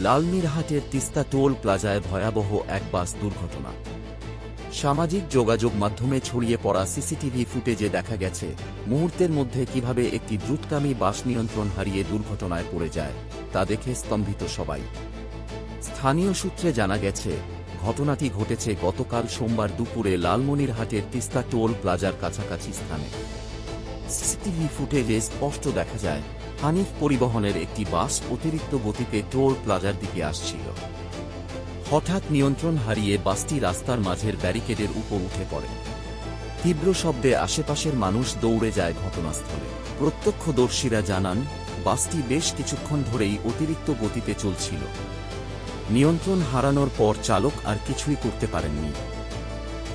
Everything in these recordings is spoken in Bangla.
লালমিরহাটের তিস্তা টোল প্লাজায় ভয়াবহ এক বাস দুর্ঘটনা। সামাজিক যোগাযোগ মাধ্যমে ছড়িয়ে পড়া সিসিটিভি ফুটেজে দেখা গেছে মুহূর্তের মধ্যে কিভাবে একটি দ্রুতগামী বাস নিয়ন্ত্রণ হারিয়ে দুর্ঘটনায় পড়ে যায়, তা দেখে স্তম্ভিত সবাই। স্থানীয় সূত্রে জানা গেছে, ঘটনাটি ঘটেছে গতকাল সোমবার দুপুরে লালমনিরহাটের তিস্তা টোল প্লাজার কাছাকাছি স্থানে। সিসিটিভি ফুটেজে স্পষ্ট দেখা যায় হানিফ পরিবহনের একটি বাস অতিরিক্ত গতিতে টোল প্লাজার দিকে আসছিল। হঠাৎ নিয়ন্ত্রণ হারিয়ে বাসটি রাস্তার মাঝের ব্যারিকেডের উপর উঠে পড়ে। তীব্র শব্দে আশেপাশের মানুষ দৌড়ে যায় ঘটনাস্থলে। প্রত্যক্ষদর্শীরা জানান, বাসটি বেশ কিছুক্ষণ ধরেই অতিরিক্ত গতিতে চলছিল। নিয়ন্ত্রণ হারানোর পর চালক আর কিছুই করতে পারেননি।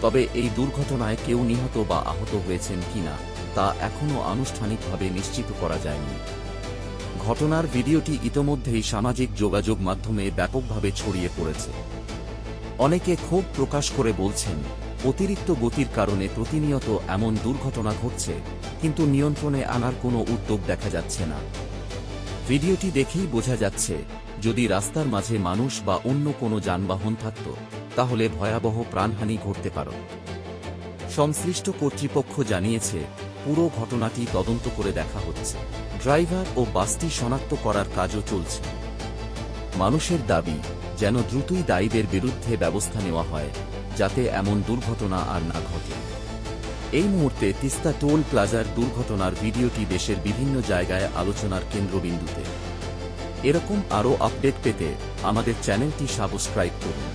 তবে এই দুর্ঘটনায় কেউ নিহত বা আহত হয়েছেন কিনা তা এখনও আনুষ্ঠানিকভাবে নিশ্চিত করা যায়নি। ঘটনার ভিডিওটি ইতোমধ্যেই সামাজিক যোগাযোগ মাধ্যমে ব্যাপকভাবে ছড়িয়ে পড়েছে। অনেকে ক্ষোভ প্রকাশ করে বলছেন, অতিরিক্ত গতির কারণে প্রতিনিয়ত এমন দুর্ঘটনা ঘটছে, কিন্তু নিয়ন্ত্রণে আনার কোনো উদ্যোগ দেখা যাচ্ছে না। ভিডিওটি দেখেই বোঝা যাচ্ছে, যদি রাস্তার মাঝে মানুষ বা অন্য কোনো যানবাহন থাকত, তাহলে ভয়াবহ প্রাণহানি ঘটতে পারত। সংশ্লিষ্ট কর্তৃপক্ষ জানিয়েছে, পুরো ঘটনাটি তদন্ত করে দেখা হচ্ছে। ড্রাইভার ও বাসটি শনাক্ত করার কাজও চলছে। মানুষের দাবি, যেন দ্রুতই দায়ীদের বিরুদ্ধে ব্যবস্থা নেওয়া হয়, যাতে এমন দুর্ঘটনা আর না ঘটে। এই মুহূর্তে তিস্তা টোল প্লাজার দুর্ঘটনার ভিডিওটি দেশের বিভিন্ন জায়গায় আলোচনার কেন্দ্রবিন্দুতে। এরকম আরও আপডেট পেতে আমাদের চ্যানেলটি সাবস্ক্রাইব করুন।